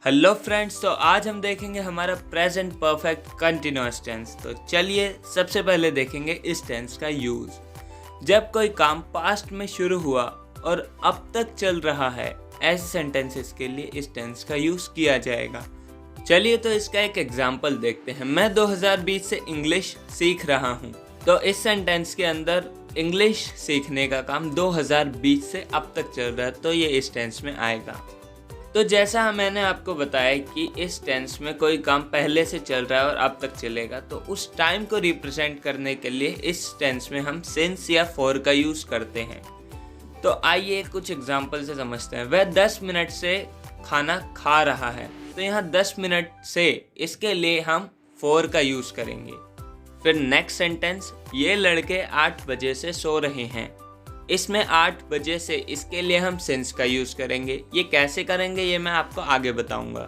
Hello friends, तो आज हम देखेंगे हमारा प्रेजेंट परफेक्ट कंटिन्यूअस टेंस। तो चलिए सबसे पहले देखेंगे इस टेंस का यूज़। जब कोई काम पास्ट में शुरू हुआ और अब तक चल रहा है, ऐसे सेंटेंसेस के लिए इस टेंस का यूज़ किया जाएगा। चलिए तो इसका एक एग्जाम्पल देखते हैं। मैं 2020 से इंग्लिश सीख रहा हूँ। तो इस सेंटेंस के अंदर इंग्लिश सीखने का काम 2020 से अब तक चल रहा है, तो ये इस टेंस में आएगा। तो जैसा मैंने आपको बताया कि इस टेंस में कोई काम पहले से चल रहा है और अब तक चलेगा, तो उस टाइम को रिप्रेजेंट करने के लिए इस टेंस में हम सिंस या फॉर का यूज़ करते हैं। तो आइए कुछ एग्जांपल से समझते हैं। वह 10 मिनट से खाना खा रहा है, तो यहाँ 10 मिनट से इसके लिए हम फॉर का यूज़ करेंगे। फिर नेक्स्ट सेंटेंस, ये लड़के 8 बजे से सो रहे हैं। इसमें 8 बजे से इसके लिए हम सिंस का यूज़ करेंगे। ये कैसे करेंगे ये मैं आपको आगे बताऊंगा।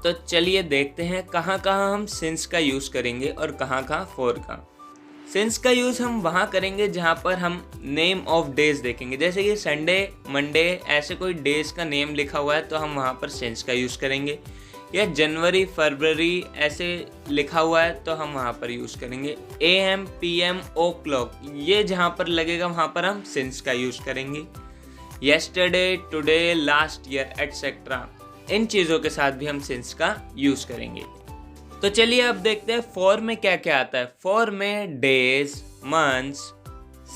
तो चलिए देखते हैं कहाँ कहाँ हम सिंस का यूज़ करेंगे और कहाँ कहाँ फॉर का। सिंस का यूज़ हम वहाँ करेंगे जहाँ पर हम नेम ऑफ डेज देखेंगे, जैसे कि संडे, मंडे, ऐसे कोई डेज का नेम लिखा हुआ है तो हम वहाँ पर सिंस का यूज़ करेंगे। या जनवरी, फरवरी ऐसे लिखा हुआ है तो हम वहाँ पर यूज़ करेंगे। AM, PM, o'clock ये जहाँ पर लगेगा वहाँ पर हम सिंस का यूज़ करेंगे। yesterday, today, last year et cetera, इन चीज़ों के साथ भी हम सिंस का यूज़ करेंगे। तो चलिए अब देखते हैं फॉर में क्या क्या आता है। फॉर में days, months,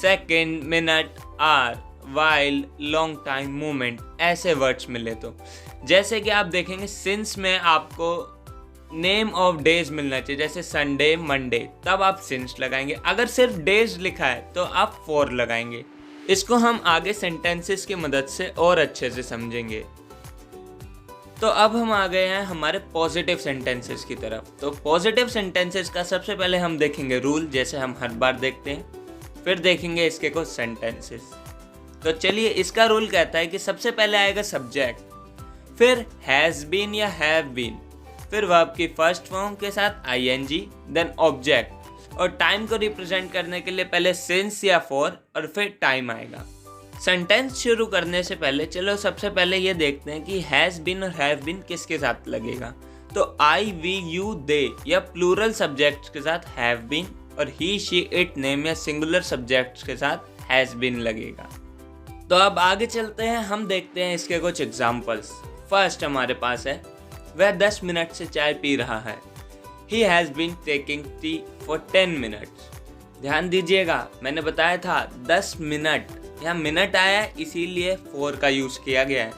second, minute, hour, while, long time, moment ऐसे वर्ड्स मिले। तो जैसे कि आप देखेंगे सिंस में आपको नेम ऑफ डेज मिलना चाहिए, जैसे संडे, मंडे, तब आप सिंस लगाएंगे। अगर सिर्फ डेज लिखा है तो आप फॉर लगाएंगे। इसको हम आगे सेंटेंसेस की मदद से और अच्छे से समझेंगे। तो अब हम आ गए हैं हमारे पॉजिटिव सेंटेंसेस की तरफ। तो पॉजिटिव सेंटेंसेस का सबसे पहले हम देखेंगे रूल, जैसे हम हर बार देखते हैं। फिर देखेंगे इसके कुछ सेंटेंसेस। तो चलिए, इसका रूल कहता है कि सबसे पहले आएगा सब्जेक्ट, फिर हैज़ बीन या हैव बीन, फिर वर्ब की फर्स्ट फॉर्म के साथ ING, देन ऑब्जेक्ट, और टाइम को रिप्रेजेंट करने के लिए पहले सिंस या फॉर और फिर टाइम आएगा। सेंटेंस शुरू करने से पहले चलो सबसे पहले ये देखते हैं कि हैज़ बीन और हैव बीन किसके साथ लगेगा। तो I, we, you, they या प्लूरल सब्जेक्ट्स के साथ हैव बीन, और ही, शी, इट, नेम या सिंगुलर सब्जेक्ट्स के साथ हैज़ बीन लगेगा। तो अब आगे चलते हैं, हम देखते हैं इसके कुछ एग्जाम्पल्स। फर्स्ट हमारे पास है, वह 10 मिनट से चाय पी रहा है। He has been taking tea for 10 minutes। ध्यान दीजिएगा, मैंने बताया था 10 मिनट, यहाँ मिनट आया इसीलिए फॉर का यूज़ किया गया है।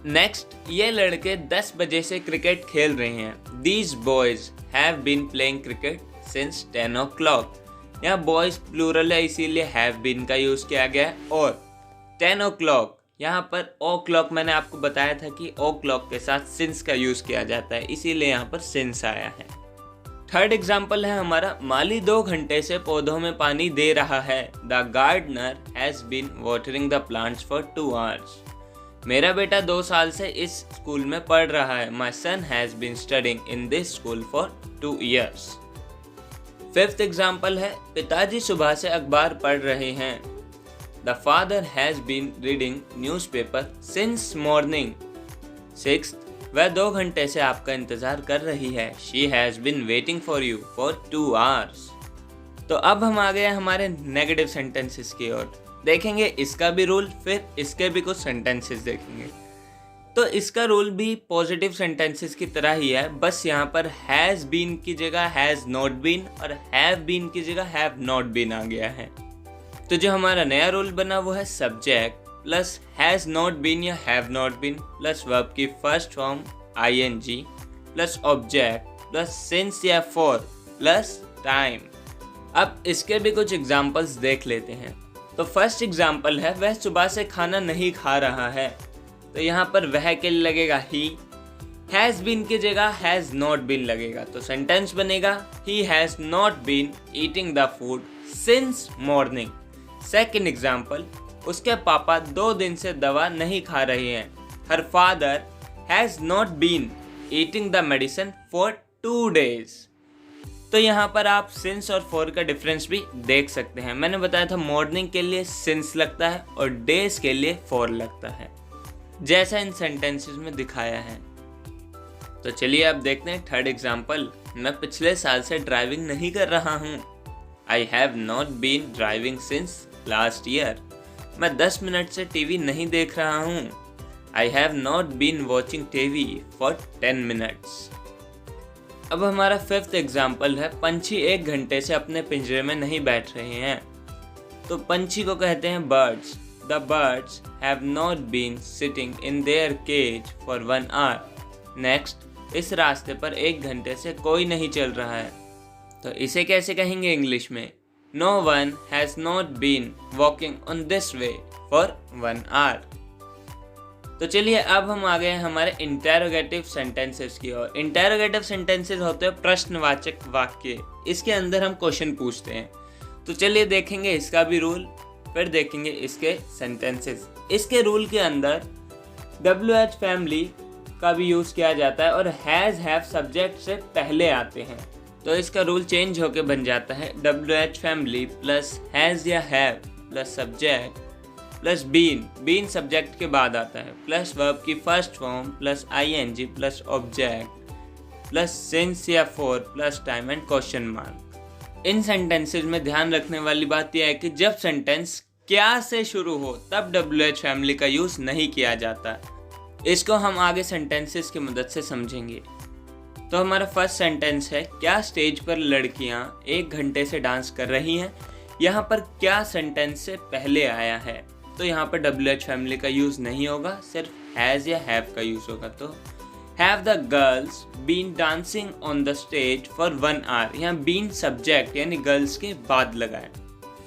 नेक्स्ट, ये लड़के 10 बजे से क्रिकेट खेल रहे हैं। These boys have been playing cricket since 10 o'clock। यहाँ boys प्लूरल है इसीलिए have been का यूज़ किया गया है। और 10 o'clock, यहाँ पर ओ क्लॉक मैंने आपको बताया था कि ओ क्लॉक के साथ सिंस का यूज़ किया जाता है, इसीलिए यहाँ पर सिंस आया है। थर्ड एग्जाम्पल है हमारा, माली 2 घंटे से पौधों में पानी दे रहा है। The gardener has been watering the plants for 2 hours। मेरा बेटा 2 साल से इस स्कूल में पढ़ रहा है। My son has been studying in this school for 2 years। Fifth example है, पिताजी सुबह से अखबार पढ़ रहे हैं। The father has been reading newspaper since morning। Sixth, वह 2 घंटे से आपका इंतज़ार कर रही है। She has been waiting for you for 2 hours। तो अब हम आ गए हमारे नेगेटिव सेंटेंसेस की ओर। देखेंगे इसका भी रूल, फिर इसके भी कुछ सेंटेंसेस देखेंगे। तो इसका रूल भी पॉजिटिव सेंटेंसेस की तरह ही है, बस यहाँ पर हैज़ बीन की जगह हैज़ नॉट बीन और हैव बीन की जगह हैव नॉट बीन आ गया है। तो जो हमारा नया रूल बना वो है subject plus has not been या have not been plus verb की first form ING plus object plus since या फॉर प्लस टाइम। अब इसके भी कुछ एग्जांपल्स देख लेते हैं। तो फर्स्ट एग्जांपल है, वह सुबह से खाना नहीं खा रहा है। तो यहाँ पर वह के लिए लगेगा ही, हैज़ बीन की जगह हैज़ नॉट बीन लगेगा। तो सेंटेंस बनेगा, he has not been eating the food since morning. Second example, उसके पापा 2 दिन से दवा नहीं खा रहे हैं। Her father has not been eating the medicine for 2 days। तो यहाँ पर आप सिंस और फॉर का डिफरेंस भी देख सकते हैं। मैंने बताया था मॉर्निंग के लिए सिंस लगता है और डेज के लिए फॉर लगता है, जैसा इन सेंटेंसेस में दिखाया है। तो चलिए अब देखते हैं थर्ड एग्जाम्पल। मैं पिछले साल से ड्राइविंग नहीं कर रहा हूँ। I have not been driving since last year. मैं 10 मिनट से टीवी नहीं देख रहा हूँ। I have not been watching TV for 10 minutes. अब हमारा फिफ्थ एग्जाम्पल है, पंछी 1 घंटे से अपने पिंजरे में नहीं बैठ रहे हैं। तो पंछी को कहते हैं birds. The birds have not been sitting in their cage for 1 hour. Next, इस रास्ते पर 1 घंटे से कोई नहीं चल रहा है। तो इसे कैसे कहेंगे इंग्लिश में? No one has not been walking on this way for 1 hour. तो चलिए अब हम आ गए हैं हमारे इंटेरोगेटिव सेंटेंसेस की ओर। इंटेरोगेटिव सेंटेंसेस होते हैं प्रश्नवाचक वाक्य। इसके अंदर हम क्वेश्चन पूछते हैं। तो चलिए देखेंगे इसका भी रूल, फिर देखेंगे इसके सेंटेंसेस। इसके रूल के अंदर WH फैमिली का भी यूज़ किया जाता है और हैज़ हैव सब्जेक्ट से पहले आते हैं। तो इसका रूल चेंज होकर बन जाता है WH फैमिली प्लस हैज़ या have plus subject plus been subject के बाद आता है प्लस वर्ब की first form plus ING plus object plus since या for plus time and question mark. इन सेंटेंसेस में ध्यान रखने वाली बात यह है कि जब सेंटेंस क्या से शुरू हो तब WH फैमिली का यूज़ नहीं किया जाता। इसको हम आगे सेंटेंसेस की मदद से समझेंगे। तो हमारा फर्स्ट सेंटेंस है, क्या स्टेज पर लड़कियां 1 घंटे से डांस कर रही हैं। यहाँ पर क्या सेंटेंस से पहले आया है, तो यहाँ पर WH फैमिली का यूज़ नहीं होगा, सिर्फ हैज़ या हैव का यूज़ होगा। तो have the girls been dancing on the stage for 1 hour. यहाँ बीन सब्जेक्ट यानी गर्ल्स के बाद लगाए।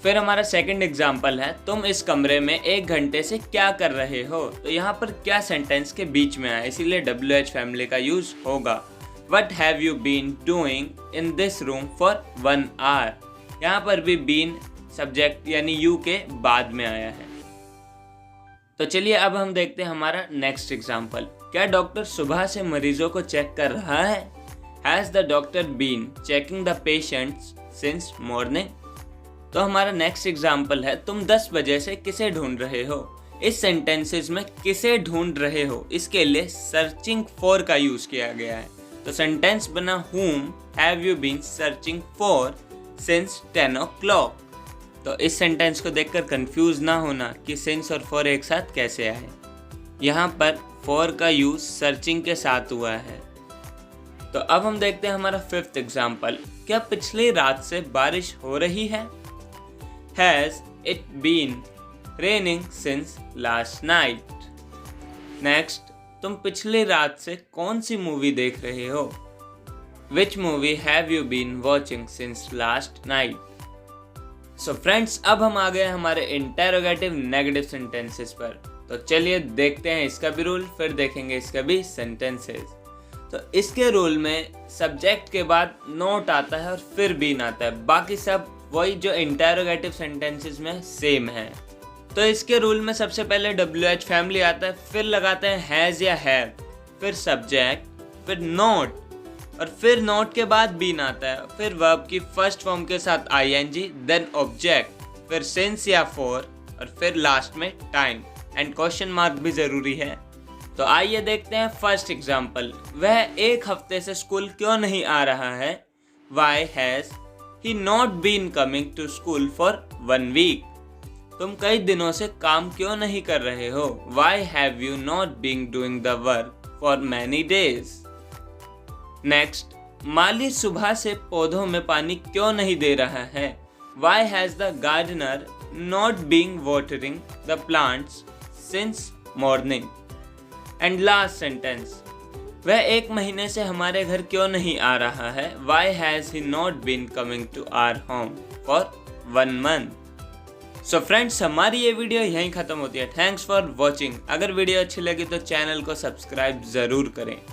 फिर हमारा सेकंड एग्जाम्पल है, तुम इस कमरे में 1 घंटे से क्या कर रहे हो। तो यहाँ पर क्या सेंटेंस के बीच में आया, इसीलिए WH फैमिली का यूज़ होगा। What have you been doing in this room for 1 hour? यहाँ पर भी been सब्जेक्ट यानी you के बाद में आया है। तो चलिए अब हम देखते हैं हमारा नेक्स्ट एग्जाम्पल। क्या डॉक्टर सुबह से मरीजों को चेक कर रहा है। Has the doctor been checking the patients since morning? तो हमारा नेक्स्ट एग्जाम्पल है, तुम 10 बजे से किसे ढूंढ रहे हो। इस सेंटेंसेस में किसे ढूंढ रहे हो इसके लिए सर्चिंग फॉर का यूज किया गया है। तो सेंटेंस बना whom have you been searching for since 10 o'clock। तो इस सेंटेंस को देखकर कंफ्यूज ना होना कि since और for एक साथ कैसे आए। यहाँ पर for का यूज सर्चिंग के साथ हुआ है। तो अब हम देखते हैं हमारा फिफ्थ एग्जाम्पल। क्या पिछली रात से बारिश हो रही है। Has it been raining since last night? Next, तुम पिछली रात से कौन सी मूवी देख रहे हो। Which movie have you been watching since last night? So friends, अब हम आ गए हमारे इंटेरोगेटिव नेगेटिव सेंटेंसेस पर। तो चलिए देखते हैं इसका भी रूल, फिर देखेंगे इसका भी सेंटेंसेस। तो इसके रूल में सब्जेक्ट के बाद नोट आता है और फिर बीन आता है। बाकी सब वही जो इंटेरोगेटिव सेंटेंसेस में सेम है। तो इसके रूल में सबसे पहले WH फैमिली आता है, फिर लगाते हैं हैज़ या हैव, फिर सब्जेक्ट, फिर नोट और फिर नोट के बाद बीन आता है, फिर वर्ब की फर्स्ट फॉर्म के साथ ING, देन ऑब्जेक्ट, फिर सिंस या फॉर और फिर लास्ट में टाइम एंड क्वेश्चन मार्क भी ज़रूरी है। तो आइए देखते हैं फर्स्ट एग्जाम्पल। वह 1 हफ्ते से स्कूल क्यों नहीं आ रहा है। Why has he not been coming to school for 1 week? तुम कई दिनों से काम क्यों नहीं कर रहे हो। Why have you not been doing the work for many days? Next, माली सुबह से पौधों में पानी क्यों नहीं दे रहा है। Why has the gardener not been watering the plants since morning? And last sentence, वह 1 महीने से हमारे घर क्यों नहीं आ रहा है। Why has he not been coming to our home for 1 month? So friends, हमारी ये वीडियो यहीं ख़त्म होती है। Thanks for watching. अगर वीडियो अच्छी लगी तो चैनल को सब्सक्राइब ज़रूर करें।